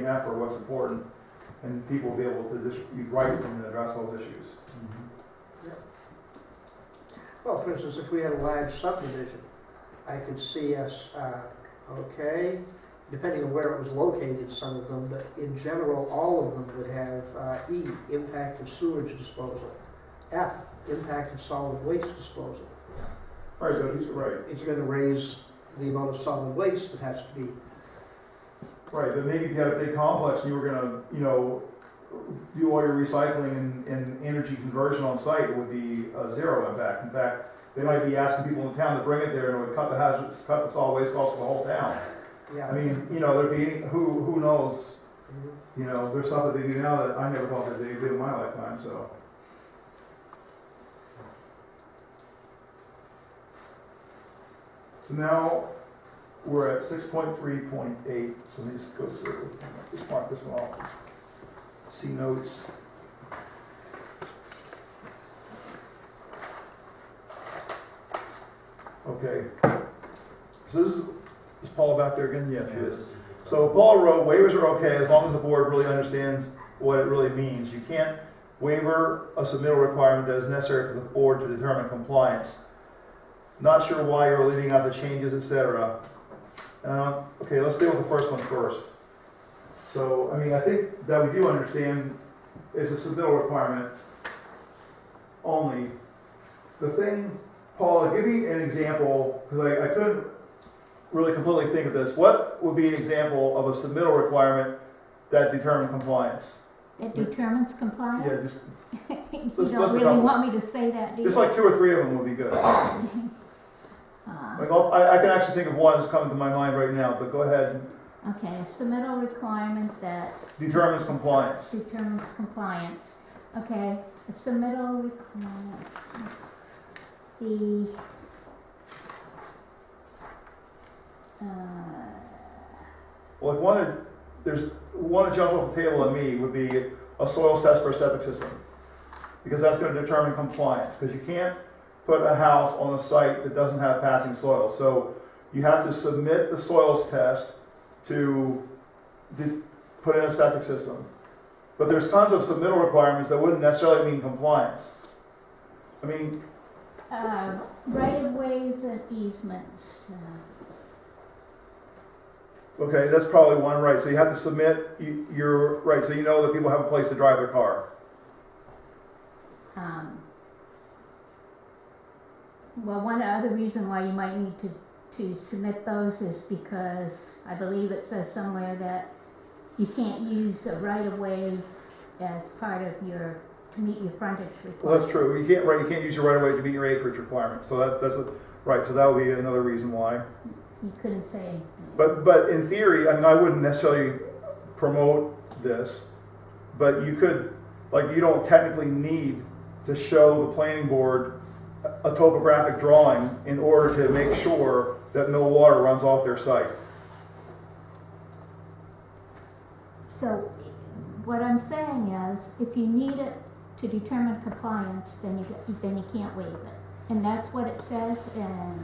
F or what's important, and people will be able to just write and address those issues. Well, for instance, if we had a large subdivision, I could see us, okay, depending on where it was located, some of them, but in general, all of them would have E, impact of sewage disposal, F, impact of solid waste disposal. Right, so he's right. It's going to raise the amount of solid waste that has to be. Right, but maybe if you had a big complex and you were gonna, do all your recycling and energy conversion on site, it would be a zero impact. In fact, they might be asking people in town to bring it there and it would cut the solid waste costs for the whole town. Yeah. I mean, there'd be, who knows, there's stuff that they do now that I never thought that they did in my lifetime, so. So now, we're at 6.3.8, so let me just go through, just mark this one off. See notes. Okay. So is Paula back there again? Yes, she is. So Paula wrote, waivers are okay as long as the board really understands what it really means. You can't waiver a submittal requirement that is necessary for the board to determine compliance. Not sure why you're leaving out the changes, etc. Okay, let's deal with the first one first. So, I think that we do understand it's a submittal requirement only. The thing, Paula, give me an example, because I couldn't really completely think of this. What would be an example of a submittal requirement that determines compliance? That determines compliance? Yeah, You let's don't really want me to say that, do you? just like 2 or 3 of them would be good. I can actually think of one that's coming to my mind right now, but go ahead. Okay, a submittal requirement that Determines compliance. determines compliance. Okay, a submittal requirement. The, Well, one that jumps off the table at me would be a soils test for a septic system. Because that's going to determine compliance, because you can't put a house on a site that doesn't have passing soil. So you have to submit the soils test to put in a septic system. But there's tons of submittal requirements that wouldn't necessarily mean compliance. I mean, right-of-ways and easements. okay, that's probably one, right. So you have to submit your, right, so you know that people have a place to drive their car. Well, one other reason why you might need to submit those is because I believe it says somewhere that you can't use a right-of-way as part of to meet your frontage requirement. Well, that's true. You can't use your right of way to meet your acreage requirement. So right. So that would be another reason why. You couldn't say anything. But in theory, I wouldn't necessarily promote this, but you could, you don't technically need to show the planning board a topographic drawing in order to make sure that no water runs off their site. So what I'm saying is, if you need it to determine compliance, then you can't waive it. And that's what it says, and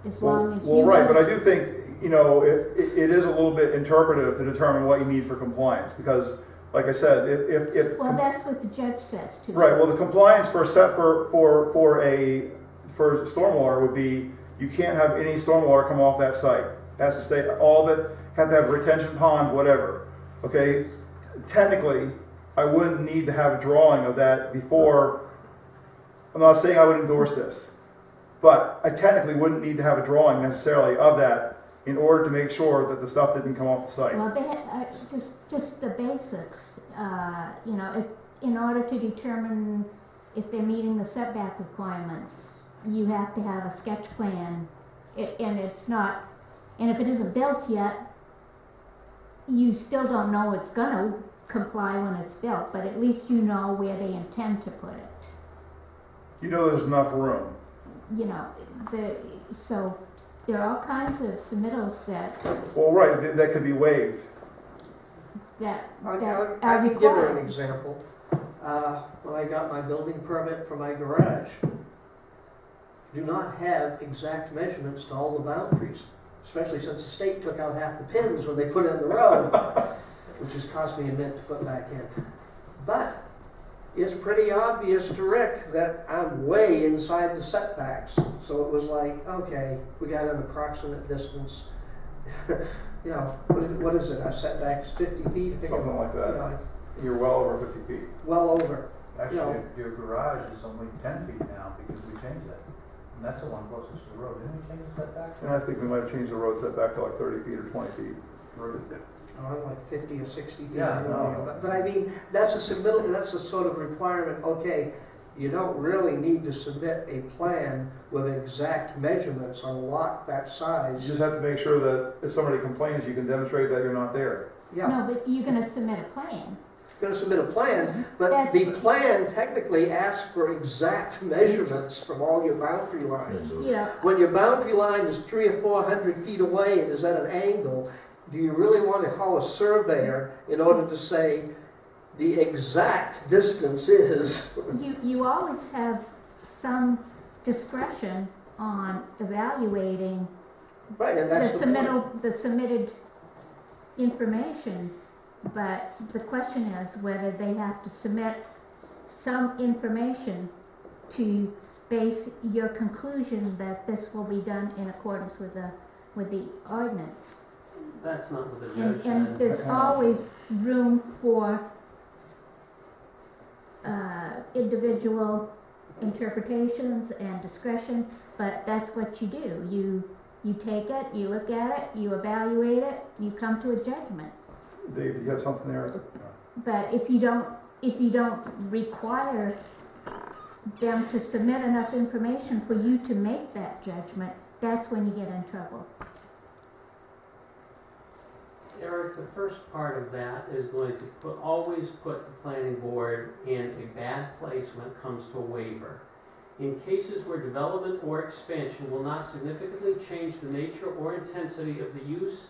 as long as you... Well, right, but I do think, it is a little bit interpretive to determine what you need for compliance, because, like I said, if Well, that's what the judge says too. right, well, the compliance for stormwater would be, you can't have any stormwater come off that site. It has to stay, all of it, have to have a retention pond, whatever. Okay, technically, I wouldn't need to have a drawing of that before. I'm not saying I would endorse this, but I technically wouldn't need to have a drawing necessarily of that in order to make sure that the stuff didn't come off the site. Well, they had, just the basics. If, in order to determine if they're meeting the setback requirements, you have to have a sketch plan, and it's not. And if it isn't built yet, you still don't know it's going to comply when it's built, but at least you know where they intend to put it. You know there's enough room. So there are all kinds of submittals that Well, right, that could be waived. I are can give you an required. example. When I got my building permit for my garage, do not have exact measurements to all the boundaries, especially since the state took out half the pins when they put in the road. has cost me a mint to put back in. But it's pretty obvious to Rick that I'm way inside the setbacks. So it was like, okay, we got an approximate distance. You know, what is it? Our setback is 50 feet? I think Something like you that. know, You're well over 50 feet. well over. Actually, No. your garage is only 10 feet now because we changed that. And that's the one closest to the road. Didn't we change the setback? And I think we might have changed the road setback to like 30 feet or 20 feet. Oh, like 50 or 60 feet. Yeah, I don't know. no. But I mean, that's a submittal, that's a sort of requirement, okay, you don't really need to submit a plan with exact measurements on a lot that You size. just have to make sure that if somebody complains, you can demonstrate that you're not there. Yeah, No, but you're gonna submit a plan. you're gonna submit a plan, but That's- the plan technically asks for exact measurements from all your boundary lines. You know, When your boundary line is 300 or 400 feet away and is at an angle, do you really want to call a surveyor in order to say the exact distance is? you always have some discretion on evaluating Right, and the that's the point. the submitted information, but the question is whether they have to submit some information to base your conclusion that this will be done in accordance with the ordinance. That's not what the And, judge and said. there's always room for individual interpretations and discretion, but that's what you do. You take it, you look at it, you evaluate it, you come to a judgment. Dave, do you have something there? But if you don't require them to submit enough information for you to make that judgment, that's when you get in trouble. Eric, the first part of that is going to always put the planning board in a bad place when it comes to a waiver. In cases where development or expansion will not significantly change the nature or intensity of the use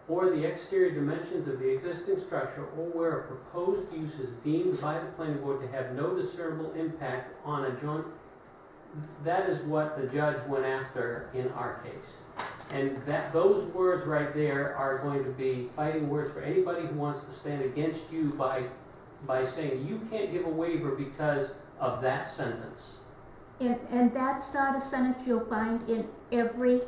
or the exterior dimensions of the existing structure, or where a proposed use is deemed by the planning board to have no discernible impact on a joint, that is what the judge went after in our case. And those words right there are going to be fighting words for anybody who wants to stand against you by saying you can't give a waiver because of that sentence. And that's not a sentence you'll find in every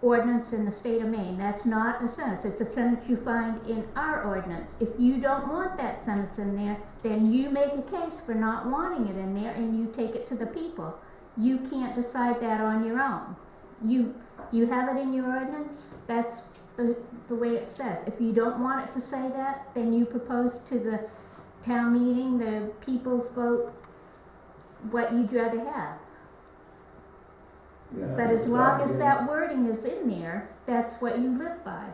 ordinance in the state of Maine. That's not a sentence. It's a sentence you find in our ordinance. If you don't want that sentence in there, then you make a case for not wanting it in there and you take it to the people. You can't decide that on your own. You have it in your ordinance, that's the way it says. If you don't want it to say that, then you propose to the town meeting, the people's vote, what you'd rather have. Yeah. But as long as that wording is in there, that's what you live by.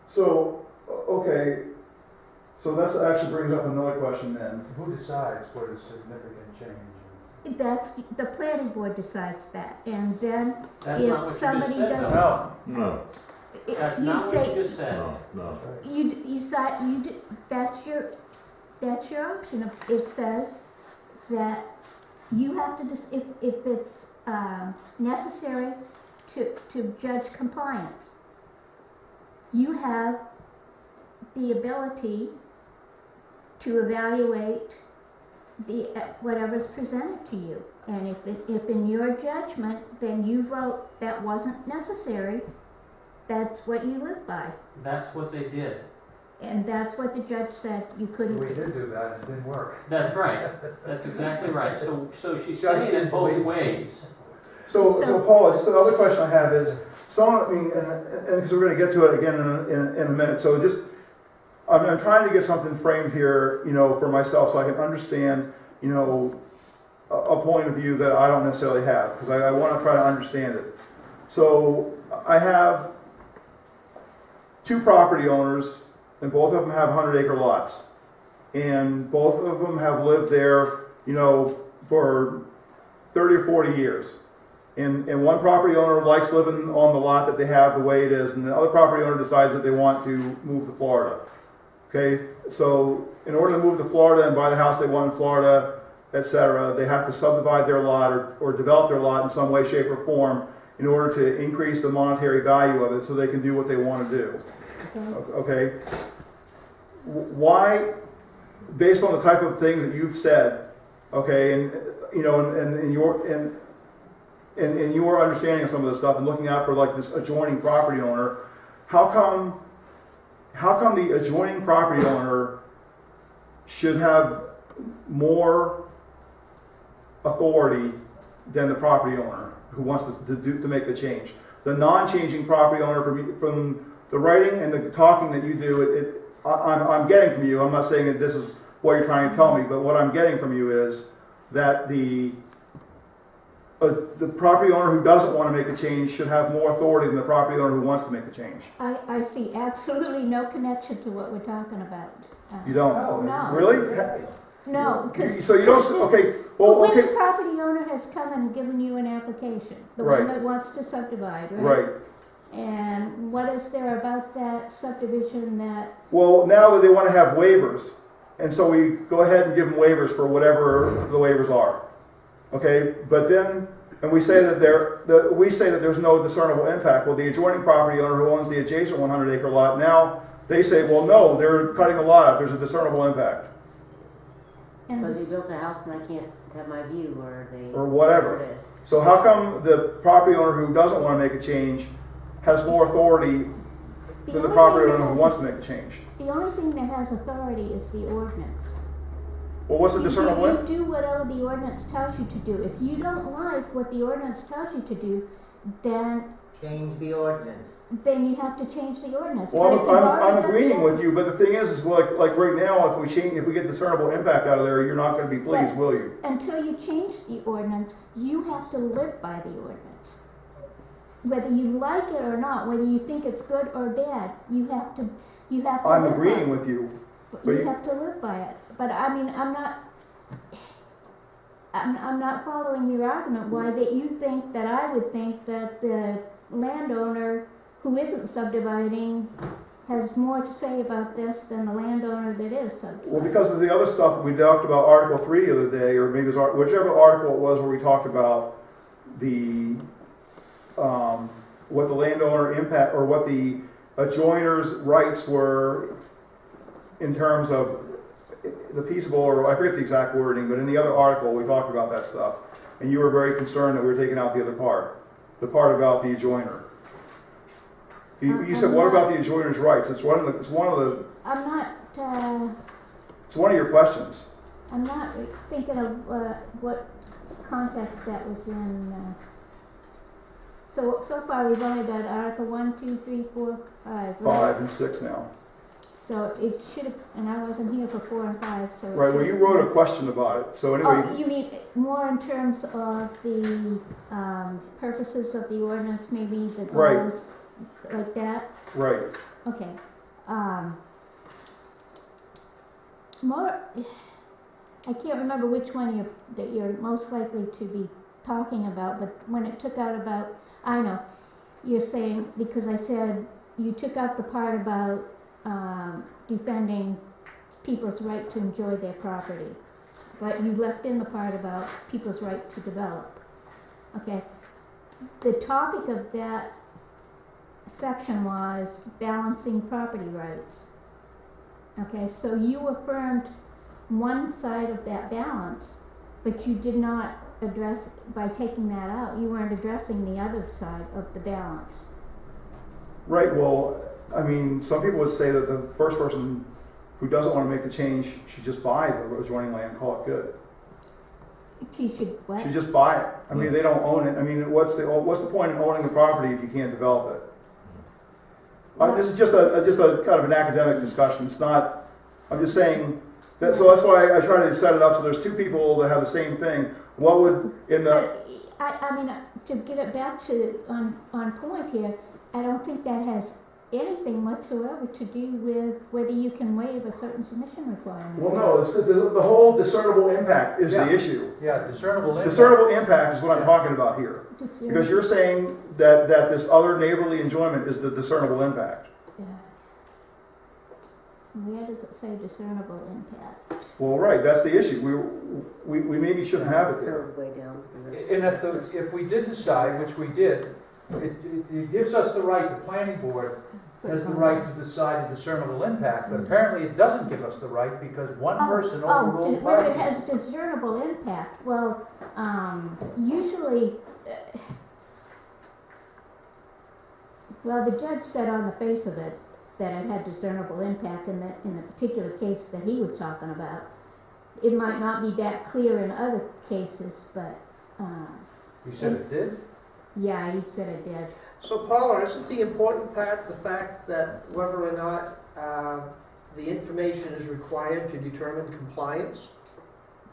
So, okay, so that actually brings up another question then. Who decides what is significant change? That's, the planning board decides that, and then That's If not what you somebody just said, does- though. No. No, That's you'd not what say, you just said. no. that's your option. It says that you have to if it's necessary to judge compliance, you have the ability to evaluate the whatever's presented to you. And if in your judgment, then you vote that wasn't necessary, that's what you live by. That's what they did. And that's what the judge said you couldn't We do. did do that, it didn't work. That's right. That's exactly right. So she's Judge saying didn't it both believe ways. So Paula, just another question I have is, I mean, and because we're gonna get to it again in a minute, so just, I'm trying to get something framed here, for myself, so I can understand, a point of view that I don't necessarily have, because I wanna try to understand it. So, I have two property owners, and both of them have 100-acre lots. And both of them have lived there, for 30 or 40 years. And one property owner likes living on the lot that they have the way it is, and the other property owner decides that they want to move to Florida. Okay, so in order to move to Florida and buy the house they want in Florida, etc., they have to subdivide their lot or develop their lot in some way, shape, or form in order to increase the monetary value of it so they can do what they want to do. okay? okay? Why, based on the type of thing that you've said, okay, and, you know, and in your understanding of some of this stuff and looking out for like this adjoining property owner, how come the adjoining property owner should have more authority than the property owner who wants to make the change? The non-changing property owner, from the writing and the talking that you do, I'm getting from you, I'm not saying that this is what you're trying to tell me, but what I'm getting from you is that the property owner who doesn't want to make a change should have more authority than the property owner who wants to make a change. I see absolutely no connection to what we're talking about. You don't? No. Really? No, because. So you don't, okay, well, Which okay, property owner has come and given you an application? The Right. one that wants to subdivide, right? right. And what is there about that subdivision that, Well, now that they want to have waivers, and so we go ahead and give them waivers for whatever the waivers are. Okay, but then, and we say that there's no discernible impact. Well, the adjoining property owner who owns the adjacent 100-acre lot, now they say, well, no, they're cutting the lot out, there's a discernible impact, and But they this, built a house and I can't have my view, or they. or whatever. It is. So how come the property owner who doesn't want to make a change has more authority than the property owner who wants to make a change? the only thing that has authority is the ordinance. Well, what's the You discernible impact? do whatever the ordinance tells you to do. If you don't like what the ordinance tells you to do, then Change the ordinance. you have to change the ordinance. But if Well, you've already I'm got the agreeing with you, but the thing is like right now, if we get discernible impact out of there, you're not going to be pleased, But- will you? Until you change the ordinance, you have to live by the ordinance. Whether you like it or not, whether you think it's good or bad, you have to I'm live by agreeing it. with you. But but you you- have to live by it. But I mean, I'm not following your argument why that you think that I would think that the landowner who isn't subdividing has more to say about this than the landowner that is subdividing. Well, because of the other stuff we talked about, Article 3 the other day, or maybe it was whichever article it was where we talked about the what the landowner impact or what the adjoiner's rights were in terms of the peaceable, or I forget the exact wording, but in the other article we talked about that stuff, and you were very concerned that we were taking out the other part, the part about the adjoiner. You said, what about the adjoiner's rights? It's one of the. It's one of your questions. I'm not thinking of what context that was in. So far we've only got Article 1, 2, 3, 4, 5. 5 and 6 now. So it should have, and I wasn't here for 4 and 5, so. Right, well, you wrote a question about it, so anyway. Oh, you mean more in terms of the purposes of the ordinance, maybe the Right. goals, like that? Right. Okay. More, I can't remember which one that you're most likely to be talking about, but when it took out about, I know, you're saying, because I said, you took out the part about defending people's right to enjoy their property, but you left in the part about people's right to develop. Okay. The topic of that section was balancing property rights. Okay, so you affirmed one side of that balance, but you did not address, by taking that out, you weren't addressing the other side of the balance. Right, well, I mean, some people would say that the first person who doesn't want to make the change should just buy the adjoining land and call it good. You should what? Should just buy it. I mean, they don't own it. I mean, what's the point in owning the property if you can't develop it? This is just a kind of an academic discussion. It's not, I'm just saying, that, so that's why I try to set it up so there's two people that have the same thing. What would, in the, But, I mean, to get it back to, on point here, I don't think that has anything whatsoever to do with whether you can waive a certain submission requirement. well, no, the whole discernible impact is Yeah. the issue. Yeah, discernible impact. Discernible impact is what I'm talking about here. Because you're saying that this other neighborly enjoyment is the discernible impact. Yeah. Where does it say discernible impact? Well, right, that's the issue. We maybe shouldn't have it there. Third way down. And if we did decide, which we did, it gives us the right, the planning board, has the right to decide a discernible impact, but apparently it doesn't give us the right because one person overruled Whether it five. has discernible impact, well, usually, well, the judge said on the face of it that it had discernible impact in the particular case that he was talking about. It might not be that clear in other cases, but, You said it did? yeah, he said it did. So Paula, isn't the important part the fact that whether or not the information is required to determine compliance?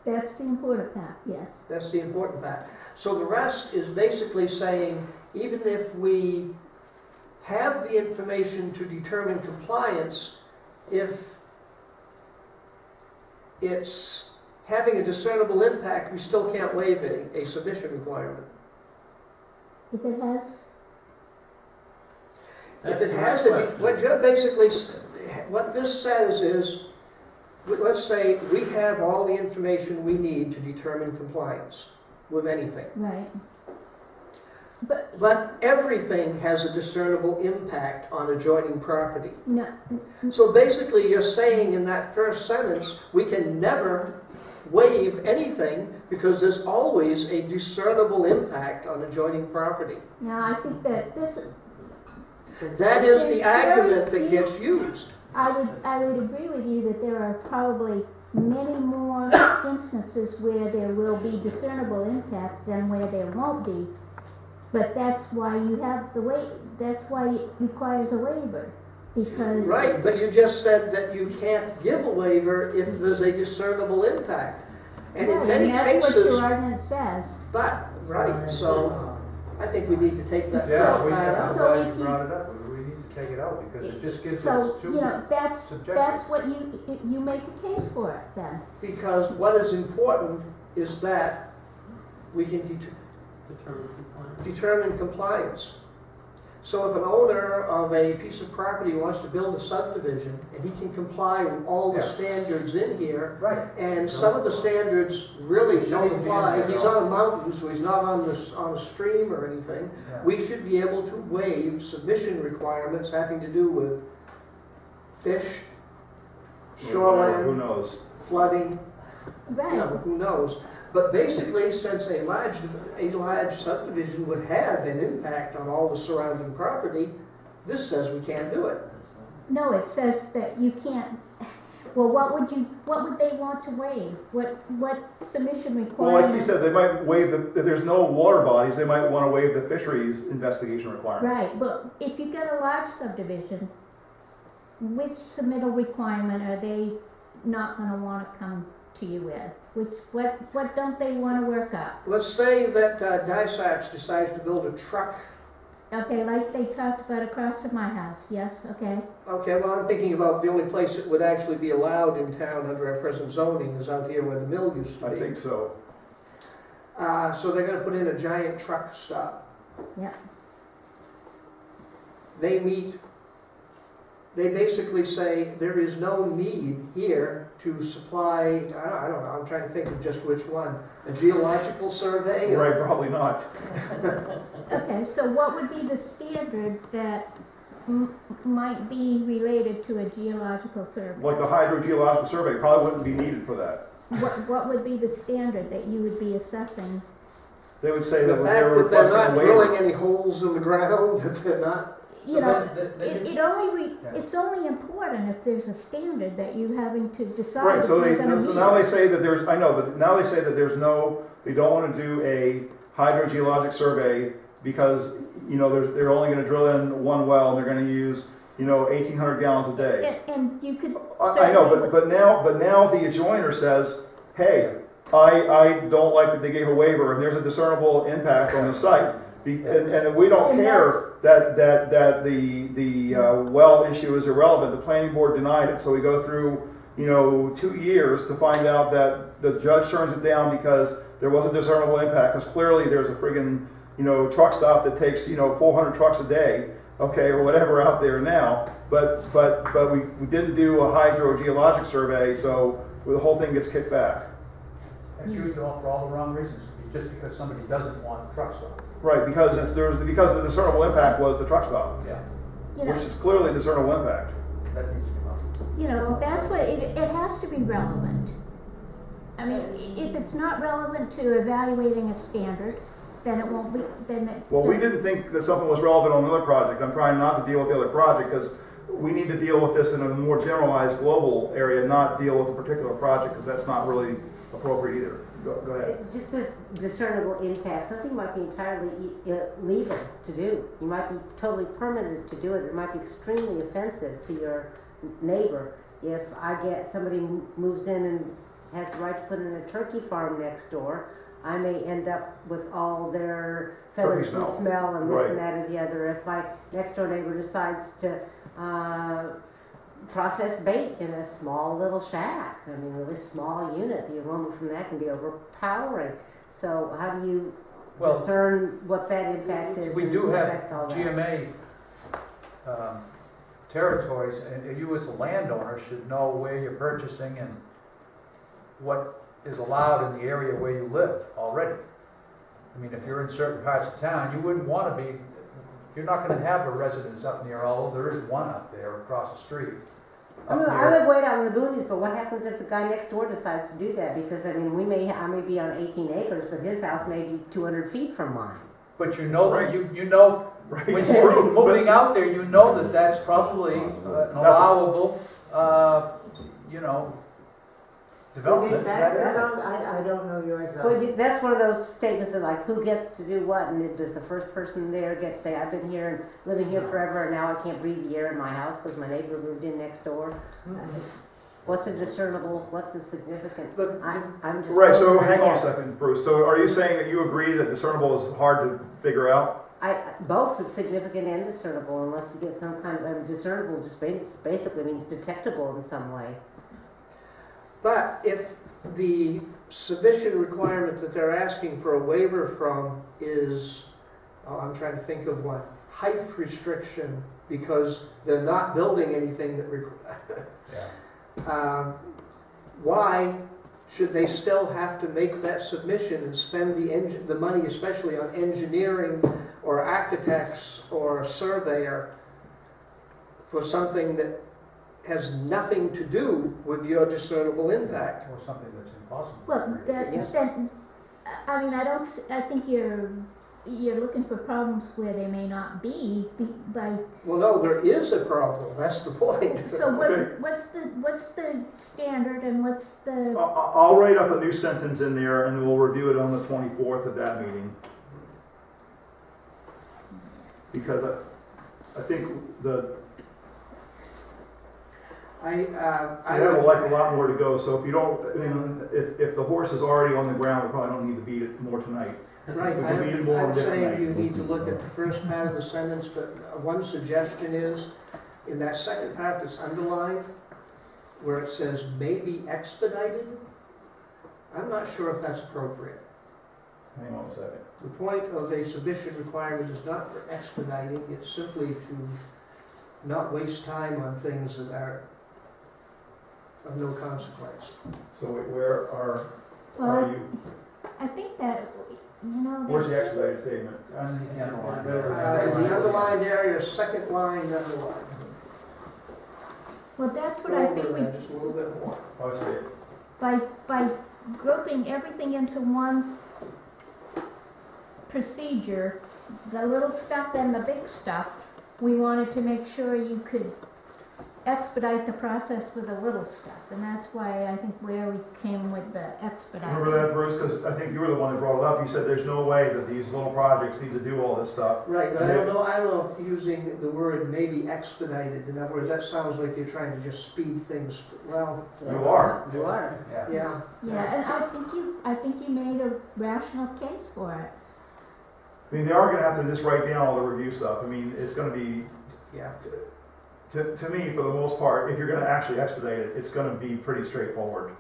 That's the important part, yes. That's the important part. So the rest is basically saying, even if we have the information to determine compliance, if it's having a discernible impact, we still can't waive a submission requirement. If it has, If it has, what you're basically, what this says is, let's say we have all the information we need to determine compliance with anything. right. But everything has a discernible impact on adjoining property. No, So basically, you're saying in that first sentence, we can never waive anything because there's always a discernible impact on adjoining property. no, I think that this, That is the argument that gets used. I would agree with you that there are probably many more instances where there will be discernible impact than where there won't be. But that's why you have that's why it requires a waiver, because. Right, but you just said that you can't give a waiver if there's a discernible impact. And in Right, many that's what your cases, ordinance says. but, right, so I think we need to take that Yeah, first part I'm out. So glad if you you- brought it up, we need to take it out because it just gives So, us too. you know, that's subjective. what you make a case for it then. Because what is important is that we can Determine compliance. determine compliance. So if an owner of a piece of property wants to build a subdivision, and he can comply with all the Yeah. standards in here, Right. and some of the standards really Shouldn't don't even be in apply, there at he's all. on a mountain, so he's not on a stream or anything, Yeah. we should be able to waive submission requirements having to do with fish, Who shoreline, knows? flooding, Right. you know, who knows? But basically, since a large subdivision would have an impact on all the surrounding property, this says we can't do it. No, it says that you can't, well, what would they want to waive? What submission Well, requirement? like he said, they might waive if there's no water bodies, they might want to waive the fisheries investigation requirement. Right, but if you get a large subdivision, which submittal requirement are they not gonna wanna come to you with? What don't they wanna work up? Let's say that Dysart's decides to build a truck. Okay, like they talked about across from my house, yes, okay? Okay, well, I'm thinking about the only place it would actually be allowed in town under our present zoning is out here where the mill used to I be. think so. So they're gonna put in a giant truck stop. Yeah. They basically say there is no need here to supply, I don't know, I'm trying to think of just which one, a geological survey? Right, probably not. Okay, so what would be the standard that might be related to a geological survey? Like the hydrogeological survey probably wouldn't be needed for that. What would be the standard that you would be assessing? They would say The that fact they were that they're not requesting a drilling waiver. any holes in the ground, that they're not, You know, Yeah. it's only important if there's a standard that you having to decide Right, if so you're gonna meet. so now they say that there's, I know, but now they say that they don't want to do a hydrogeologic survey because, you know, they're only going to drill in one well and they're going to use, you know, 1,800 gallons a day. And you could I know, certainly- but now the adjoiner says, hey, I don't like that they gave a waiver and there's a discernible impact on the site. And we don't And care that the well issue is irrelevant. The planning board denied it, so we go through, you know, 2 years to find out that the judge turns it down because there was a discernible impact. Because clearly there's a friggin', you know, truck stop that takes, you know, 400 trucks a day, okay, or whatever out there now. But we didn't do a hydrogeologic survey, so the whole thing gets kicked back. It's used for all the wrong reasons, just because somebody doesn't want a truck stop. Right, because the discernible impact was the truck stop. Yeah. you know, which is clearly discernible impact. That needs to come up. you know, that's what, it has to be relevant. I mean, if it's not relevant to evaluating a standard, then it won't be, then it. Well, we didn't think that something was relevant on another project. I'm trying not to deal with the other project because we need to deal with this in a more generalized global area, not deal with a particular project because that's not really appropriate either. Go ahead. Just this discernible impact, something might be entirely legal to do. You might be totally permitted to do it. It might be extremely offensive to your neighbor. If I get, somebody moves in and has the right to put in a turkey farm next door, I may end up with all their feathers Turkey and smell. smell and this Right. and that and the other. If my next door neighbor decides to process bait in a small little shack, I mean, really small unit, the aroma from that can be overpowering. So how do you Well, discern what that impact is? we and do have affect all that? GMA territories, and you as a landowner should know where you're purchasing and what is allowed in the area where you live already. I mean, if you're in certain parts of town, you wouldn't want to be, you're not going to have a residence up near, although there is one up there across the street. I live way down in the boonies, but what happens if the guy next door decides to do that? Because, I mean, I may be on 18 acres, but his house may be 200 feet from mine. But you know, Right. you know, Right. when It's you're true, moving but- out there, you know that that's probably an allowable, you know, development for that area. I don't know yours. But that's one of those statements of like, who gets to do what, and does the first person there get to say, I've been here and living here forever, and now I can't breathe the air in my house because my neighbor moved in next door? What's a discernible, what's a significant? Look, I'm just. Right, so hang on a second, Bruce. So are you saying that you agree that discernible is hard to figure out? Both is significant and discernible, unless you get some kind of, discernible just basically means detectable in some way. But if the submission requirement that they're asking for a waiver from is, I'm trying to think of one, height restriction, because they're not building anything that Yeah. why should they still have to make that submission and spend the money, especially on engineering or architects or a surveyor, for something that has nothing to do with your discernible impact? Or something that's impossible. Well, Yes. I mean, I think you're looking for problems where there may not be by, Well, no, there is a problem, that's the point. so Okay. what's the standard and what's the, I'll write up a new sentence in there and we'll review it on the 24th at that meeting. Because I think I we have like a lot more to go, so if you don't, I mean, if the horse is already on the ground, we probably don't need to beat it more tonight. Right, We can beat it more on I'm a different saying night. you need to look at the first part of the sentence, but one suggestion is, in that second part that's underlined, where it says may be expedited, I'm not sure if that's appropriate. Hang on a second. The point of a submission requirement is not for expediting, it's simply to not waste time on things that are of no consequence. So where are well, you? I think that, you know, Where's the that, expedited statement? Underneath the underline. The underlined area, second line, underlined. well, that's what Go I over think we, that just a little bit more. Oh, I see it. by grouping everything into one procedure, the little stuff and the big stuff, we wanted to make sure you could expedite the process with the little stuff, and that's why I think where we came with the expedite. Remember that, Bruce? Because I think you were the one that brought it up. You said there's no way that these little projects need to do all this stuff. Right, but I don't know if using the word maybe expedited, in other words, that sounds like you're trying to just speed things, well, You are. You are. Yeah. yeah. Yeah, and I think you made a rational case for it. I mean, they are gonna have to just write down all the review stuff. I mean, it's gonna be, Yeah. to me, for the most part, if you're gonna actually expedite it, it's gonna be pretty straightforward.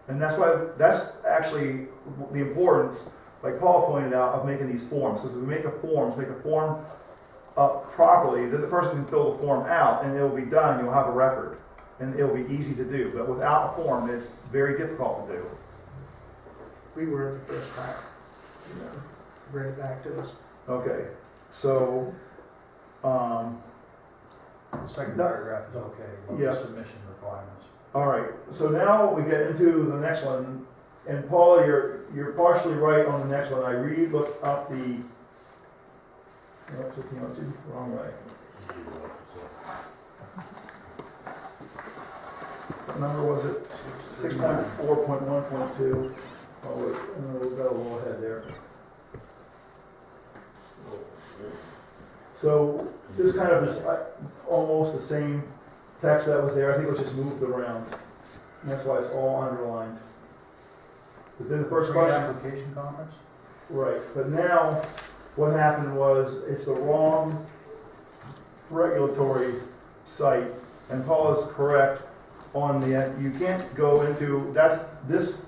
And that's why, that's actually the importance, like Paul pointed out, of making these forms. Because if we make the form up properly, then the person can fill the form out and it'll be done, you'll have a record. And it'll be easy to do. But without a form, it's very difficult to do. We were at the first part. Bring it back to us. Okay, so, The second No. paragraph is okay, with Yeah. the submission requirements. All right, so now we get into the next one, and Paul, you're partially right on the next one. I looked up the, wrong way. What number was it? 6.4.1.2. Oh, wait, we've got a little ahead there. So this kind of is almost the same text that was there. I think it was just moved around. And that's why it's all underlined. But then the first question, Pre-application comments? right, but now what happened was it's the wrong regulatory site, and Paul is correct on the, you can't go into, this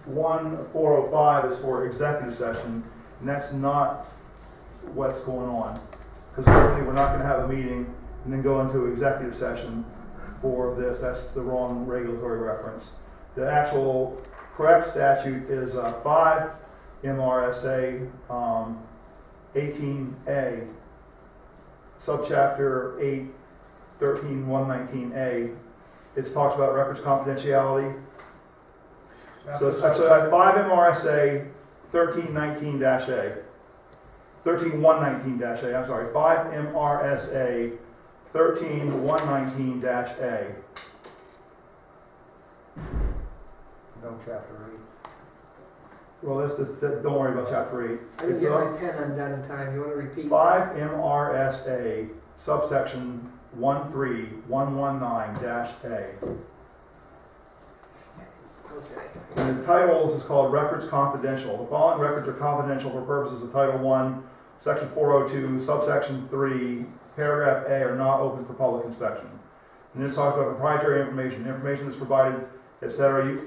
1405 is for executive session, and that's not what's going on. Because certainly we're not gonna have a meeting and then go into executive session for this. That's the wrong regulatory reference. The actual correct statute is 5 MRSA 18A, subchapter 8, 13.119A. It talks about records confidentiality. So it's actually 5 MRSA 1319-A. 13.119-A, I'm sorry, 5 MRSA 13.119-A. No chapter 8. Well, don't worry about chapter 8. I didn't It's get my pen undone in time. You want to repeat? 5 MRSA subsection 13119-A. Okay. And the title is called Records Confidential. The following records are confidential for purposes of Title 1, Section 402, subsection 3, paragraph A, are not open for public inspection. And then it talks about proprietary information. Information is provided, etc.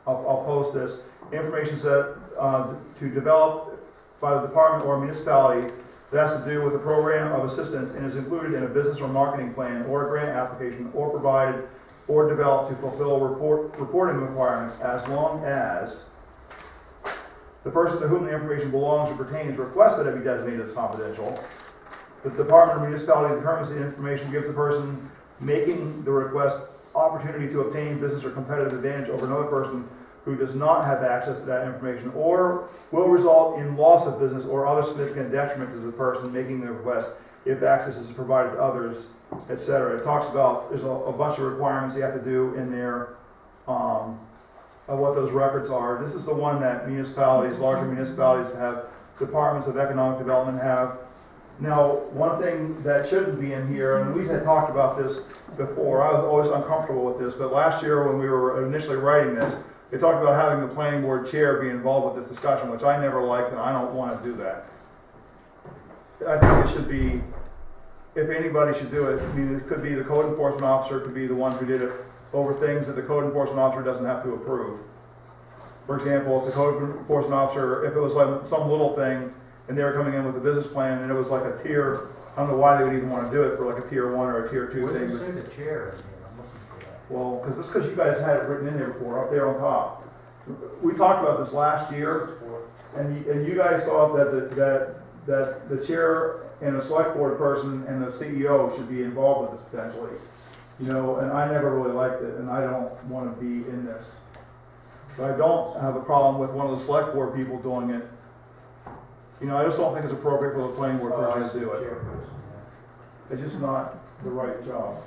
I'll post this. Information set to develop by the department or municipality that has to do with a program of assistance and is included in a business or marketing plan or a grant application or provided or developed to fulfill reporting requirements as long as the person to whom the information belongs or pertains requests that it be designated as confidential. The department or municipality determines the information gives the person making the request opportunity to obtain business or competitive advantage over another person who does not have access to that information or will result in loss of business or other significant detriment to the person making the request if access is provided to others, etc. It talks about, there's a bunch of requirements you have to do in there of what those records are. This is the one that municipalities, larger municipalities have, departments of economic development have. Now, one thing that shouldn't be in here, and we had talked about this before, I was always uncomfortable with this, but last year when we were initially writing this, they talked about having the planning board chair be involved with this discussion, which I never liked, and I don't want to do that. I think it should be, if anybody should do it, I mean, it could be the code enforcement officer, could be the one who did it over things that the code enforcement officer doesn't have to approve. For example, if the code enforcement officer, if it was like some little thing, and they were coming in with a business plan, and it was like a tier, I don't know why they would even want to do it for like a tier 1 or a tier 2 What thing. does it say the chair in here? I'm looking for that. Well, because you guys had it written in there before, up there on top. We talked about this last year, and you guys thought that the chair and a select board person and the CEO should be involved with this potentially. And I never really liked it, and I don't want to be in this. But I don't have a problem with one of the select board people doing it. I just don't think it's appropriate for the planning board person to do it. Chairperson, yeah. It's just not the right job.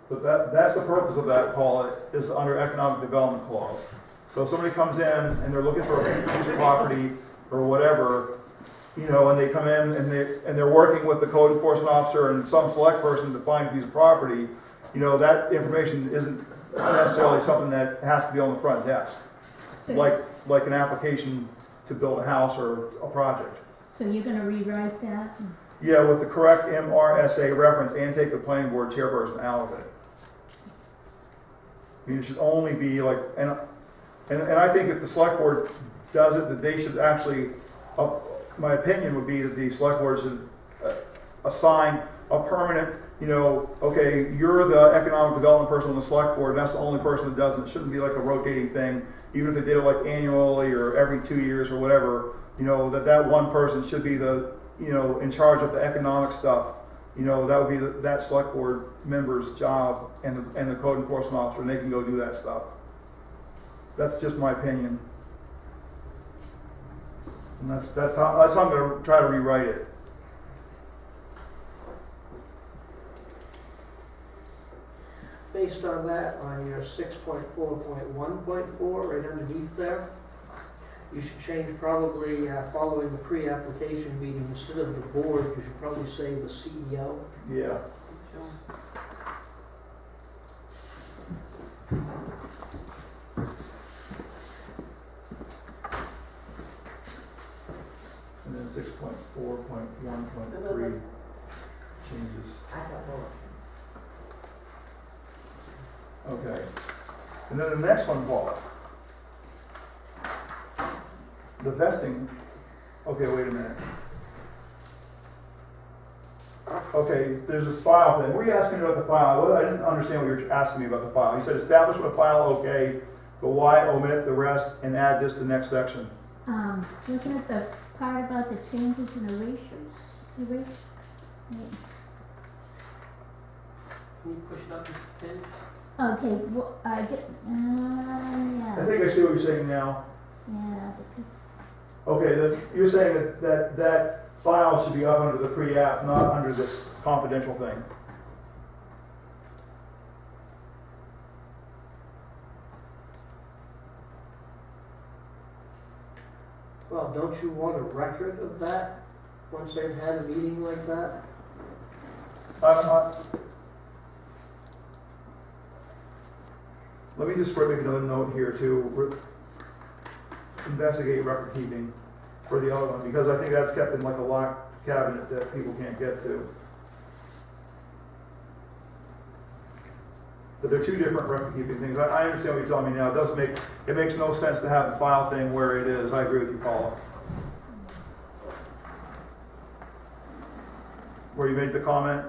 But that's the purpose of that, Paul, is under economic development clause. So if somebody comes in and they're looking for a piece of property or whatever, and they come in and they're working with the code enforcement officer and some select person to find a piece of property, that information isn't necessarily something that has to be on the front desk, So, like an application to build a house or a project. so you're gonna rewrite that? Yeah, with the correct MRSA reference and take the planning board chairperson out of it. I mean, it should only be like, and I think if the select board does it, that they should actually, my opinion would be that the select board should assign a permanent, okay, you're the economic development person on the select board, and that's the only person that does it. It shouldn't be like a rotating thing, even if they did it like annually or every 2 years or whatever, that one person should be the, in charge of the economic stuff. That would be that select board member's job and the code enforcement officer, and they can go do that stuff. That's just my opinion. And that's how I'm going to try to rewrite it. Based on that, on your 6.4.1.4, right underneath there, you should change probably following the pre-application meeting, instead of the board, you should probably say the CEO. Yeah. And then 6.4.1.3 changes. Okay. And then the next one, Paul. The vesting. Okay, wait a minute. Okay, there's this file thing. What are you asking me about the file? Well, I didn't understand what you were asking me about the file. You said establishment of file, okay, but why omit the rest and add this to the next section? Looking at the part about the changes in erasures. Wait. Can you push it up to 10? Okay, well, I get, I yeah, think I see what you're saying now. yeah. Okay, you're saying that file should be up under the pre-app, not under this confidential thing. Well, don't you want a record of that, once they've had a meeting like that? Let me just make another note here to investigate record keeping for the other one, because I think that's kept in like a locked cabinet that people can't get to. But they're two different record keeping things. I understand what you're telling me now. It makes no sense to have the file thing where it is. I agree with you, Paula. Where you made the comment?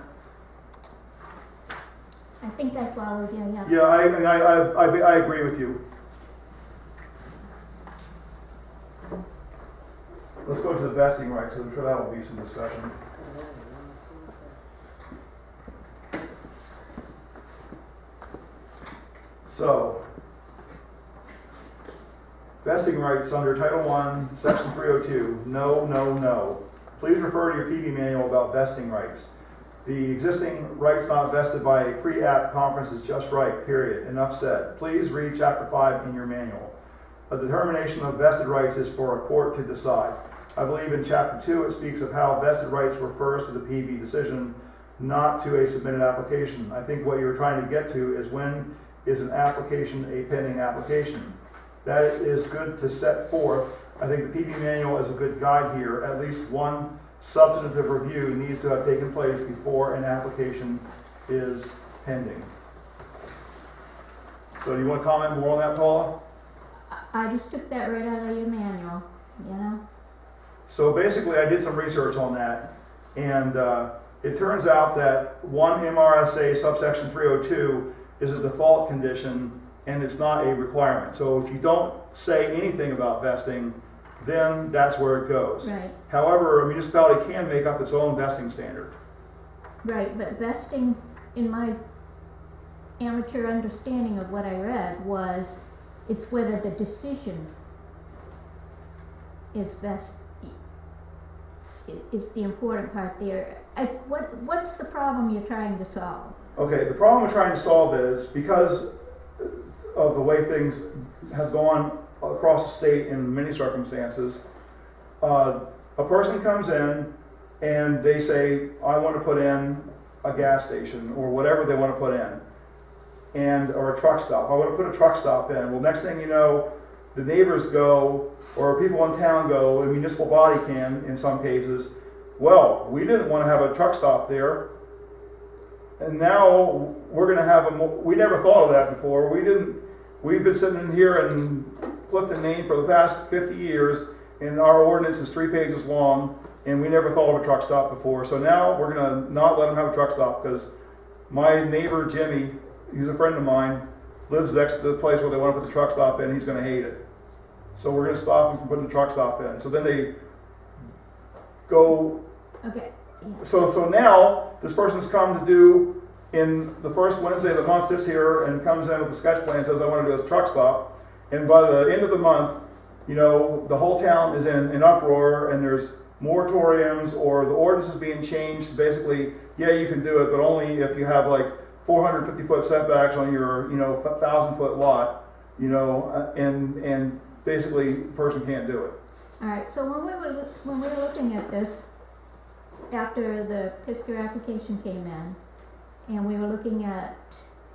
I think I followed you, yeah. Yeah, I agree with you. Let's go to the vesting rights, because I'm sure that will be some discussion. So, vesting rights under Title I, Section 302. No. Please refer to your PB manual about vesting rights. The existing rights not vested by a pre-app conference is just right, period. Enough said. Please read Chapter 5 in your manual. A determination of vested rights is for a court to decide. I believe in Chapter 2 it speaks of how vested rights refers to the PB decision, not to a submitted application. I think what you're trying to get to is when is an application a pending application. That is good to set forth. I think the PB manual is a good guide here. At least one substantive review needs to have taken place before an application is pending. So do you want to comment more on that, Paula? I just took that right out of your manual, you know? So basically I did some research on that, and it turns out that 1 MRSA subsection 302 is a default condition and it's not a requirement. So if you don't say anything about vesting, then that's where it goes. Right. However, a municipality can make up its own vesting standard. Right, but vesting, in my amateur understanding of what I read, was it's whether the decision is is the important part there. What's the problem you're trying to solve? Okay, the problem we're trying to solve is because of the way things have gone across the state in many circumstances, a person comes in and they say, I want to put in a gas station or whatever they want to put in, or a truck stop. I want to put a truck stop in. Well, next thing you know, the neighbors go, or people in town go, a municipal body can, in some cases, well, we didn't want to have a truck stop there, and now we're going to have we never thought of that before. We've been sitting in here in Clifton, Maine for the past 50 years, and our ordinance is 3 pages long, and we never thought of a truck stop before. So now we're gonna not let them have a truck stop, because my neighbor Jimmy, he's a friend of mine, lives next to the place where they want to put the truck stop in. He's gonna hate it. So we're gonna stop him from putting the truck stop in. So then they go, Okay, so now this person's come to do, in the first Wednesday of the month, sits here and comes in with a sketch plan, says, I want to do a truck stop. And by the end of the month, you know, the whole town is in an uproar, and there's moratoriums, or the ordinance is being changed. Basically, yeah, you can do it, but only if you have like 450-foot setbacks on your, 1,000-foot lot, and basically, the person can't do it. all right, so when we were looking at this, after the Pisker application came in, and we were looking at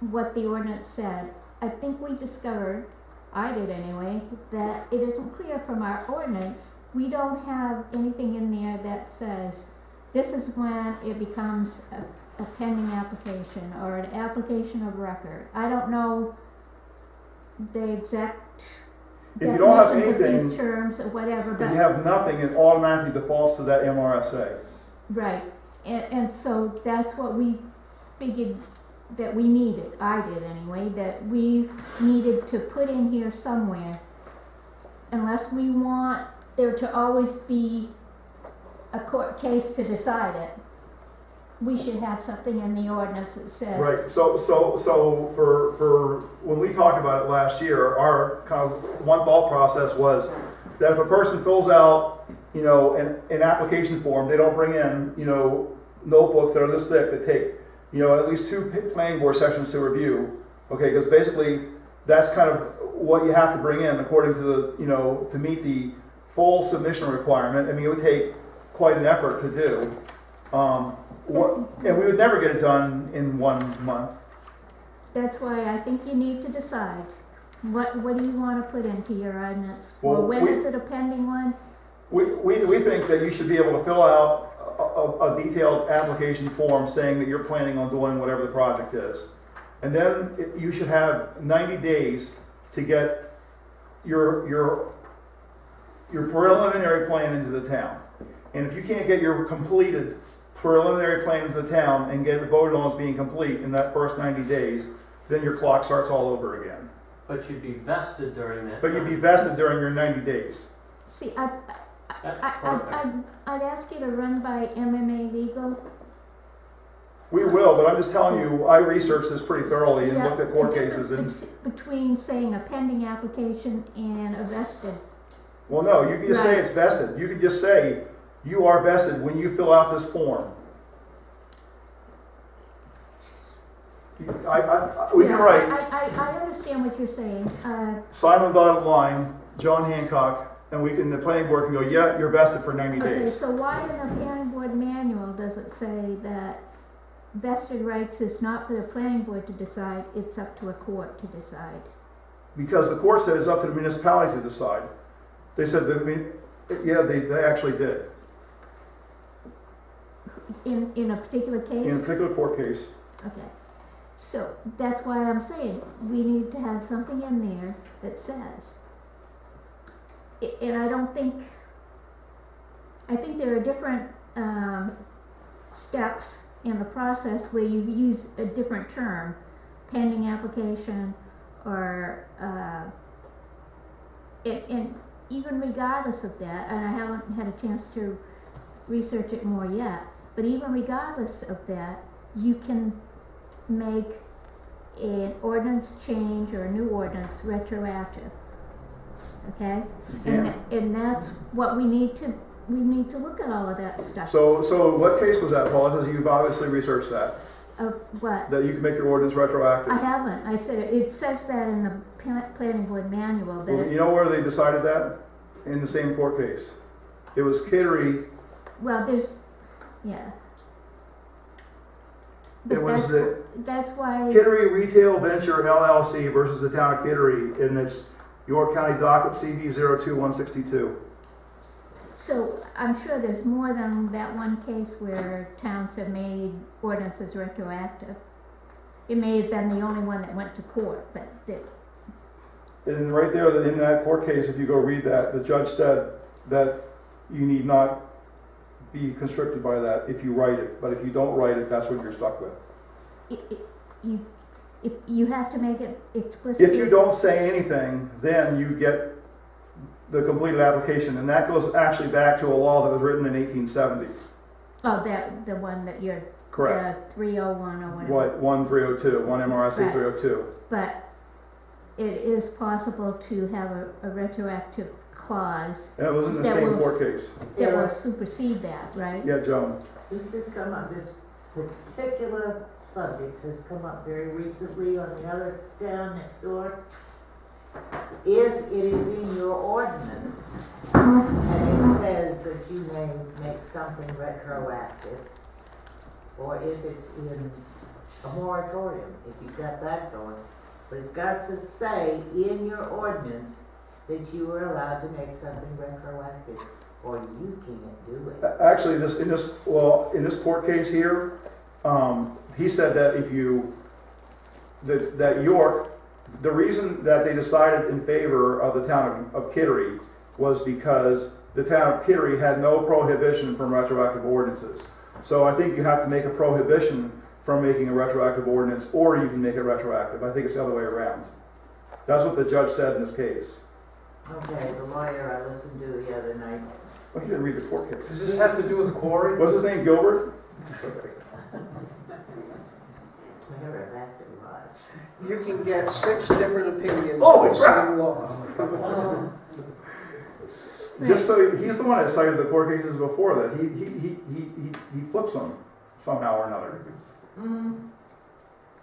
what the ordinance said, I think we discovered, I did anyway, that it isn't clear from our ordinance. We don't have anything in there that says this is when it becomes a pending application or an application of record. I don't know the exact If you don't have definitions of anything, these terms or whatever, if but you have nothing, it automatically defaults to that MRSA. right, and so that's what we figured that we needed, I did anyway, that we needed to put in here somewhere, unless we want there to always be a court case to decide it, we should have something in the ordinance that says. Right, so for when we talked about it last year, our kind of one thought process was that if a person fills out, an application form, they don't bring in, notebooks that are this thick that take, at least 2 planning board sessions to review, okay, because basically that's kind of what you have to bring in according to the, to meet the full submission requirement. I mean, it would take quite an effort to do. And we would never get it done in 1 month. That's why I think you need to decide, what do you wanna put into your ordinance? Or Well, when we- is it a pending one? We think that you should be able to fill out a detailed application form saying that you're planning on doing whatever the project is. And then you should have 90 days to get your preliminary plan into the town. And if you can't get your completed preliminary plan into the town and get it voted on as being complete in that first 90 days, then your clock starts all over again. But you'd be vested during that But you'd be time. vested during your 90 days. See, That's perfect. I'd ask you to run by MMA legal. We will, but I'm just telling you, I researched this pretty thoroughly and Yeah, looked at court the cases difference and, between saying a pending application and a vested. well, no, you can just say it's Right. vested. You can just say, you are vested when you fill out this form. We can Yeah, write, I understand what you're saying, Simon dotted line, John Hancock, and the planning board can go, yeah, you're vested for 90 okay, days. so why in the planning board manual does it say that vested rights is not for the planning board to decide, it's up to a court to decide? Because the court said it's up to the municipality to decide. They said that, yeah, they actually did, In a particular case? in a particular court case. Okay, so that's why I'm saying, we need to have something in there that says. And I think there are different, steps in the process where you use a different term, pending application, or, and even regardless of that, and I haven't had a chance to research it more yet, but even regardless of that, you can make an ordinance change or a new ordinance retroactive, okay? Yeah. And that's what we need to look at all of that stuff. So what case was that, Paula? Because you've obviously researched that, Of what? that you can make your ordinance retroactive. I haven't, I said, it says that in the planning board manual, Well, that, you know where they decided that? In the same court case. It was Kittery. well, there's, yeah. It But was that's why, Kittery Retail Venture LLC versus the town of Kittery, and it's York County docket CV 02162. so I'm sure there's more than that one case where towns have made ordinances retroactive. It may have been the only one that went to court, but And right there, in that court case, if you go read that, the judge said that you need not be constricted by that if you write it, but if you don't write it, that's what you're stuck with. If you have to make it explicit. If you don't say anything, then you get the completed application, and that goes actually back to a law that was written in 1870. Oh, the one that you're, Correct. the 301 or whatever. What, 1302, 1 MRSA Right. 302. But it is possible to have a retroactive clause And it was in the That same was- court case. that will supersede that, right? Yeah, Joan. This has come up, this particular subject has come up very recently on the other town next door. If it is in your ordinance and it says that you may make something retroactive, or if it's in a moratorium, if you've got that going, but it's got to say in your ordinance that you are allowed to make something retroactive, or you can't do it. Actually, in this court case here, he said that that York, the reason that they decided in favor of the town of Kittery was because the town of Kittery had no prohibition from retroactive ordinances. So I think you have to make a prohibition from making a retroactive ordinance, or you can make it retroactive. I think it's the other way around. That's what the judge said in this case. Okay, the lawyer I listened to the other night. Well, he didn't read the court case. Does this have to do with the quarry? What's his name, Gilbert? It's okay. Mayor of active lives. You can get 6 different opinions Holy on the crap. same law. Just so he's the one that cited the court cases before that. He flips them somehow or another.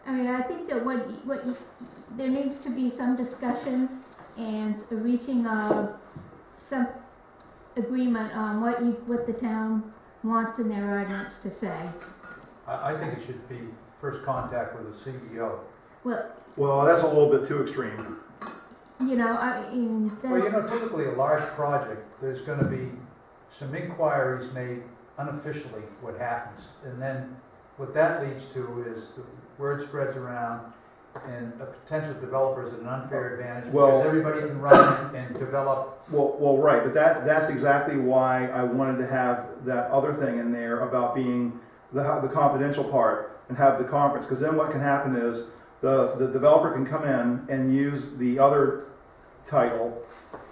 I mean, I think that there needs to be some discussion and reaching some agreement on what the town wants in their ordinance to say. I think it should be first contact with the CEO. Well, that's a little bit too extreme. You know, I mean, Well, you know, typically a large project, there's gonna be some inquiries made unofficially what happens. And then what that leads to is the word spreads around and a potential developer is at an unfair advantage Well- because everybody can run and develop. Well, right, but that's exactly why I wanted to have that other thing in there about being the confidential part and have the conference, because then what can happen is the developer can come in and use the other title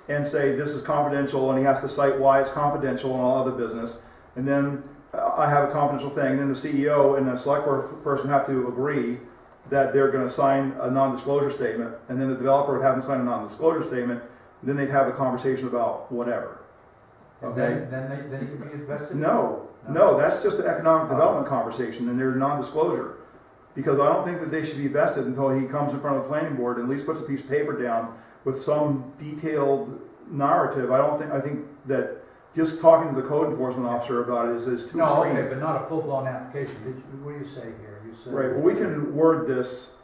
and say this is confidential, and he has to cite why it's confidential and all other business, and then I have a confidential thing, and then the CEO and the select board person have to agree that they're going to sign a non-disclosure statement, and then the developer would have them sign a non-disclosure statement, and then they'd have a conversation about whatever. And Okay? then he can be invested? No, that's just an economic development conversation, and they're non-disclosure. Because I don't think that they should be vested until he comes in front of the planning board and at least puts a piece of paper down with some detailed narrative. I think that just talking to the code enforcement officer about it is too No, extreme. okay, but not a full-blown application. What do you say here? You said. Right, well, we can word this,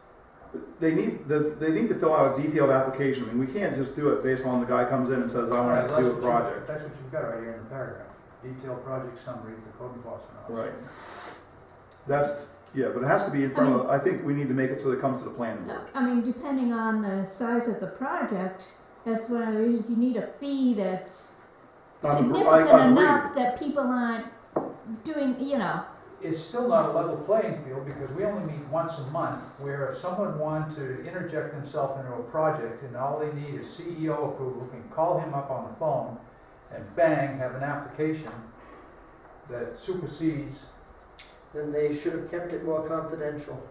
they need to fill out a detailed application. I mean, we can't just do it based on the guy comes in and says, I All right, want to do a project. That's what you've got right here in the paragraph. Detailed project summary for code enforcement officer. Right. Yeah, but it has to be in front of, I think we need to make it so that it comes to the planning board. I mean, depending on the size of the project, that's one of the reasons you need a fee that's I significant agree. enough that people aren't doing, you know. It's still not a level playing field because we only meet once a month, where if someone wanted to interject themselves into a project and all they need is CEO approval, can call him up on the phone and bang, have an application that supersedes. Then they should have kept it more confidential.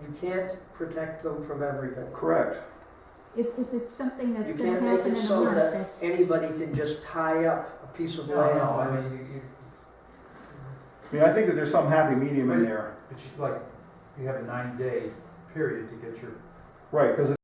You can't protect them from everything. Correct. If it's something that's You gonna can't make happen it in a so month, that that's. anybody can just tie up a piece of No, land. I mean, I mean, I think that there's some happy medium in there. it's like, you have a 9-day period to get your Right, because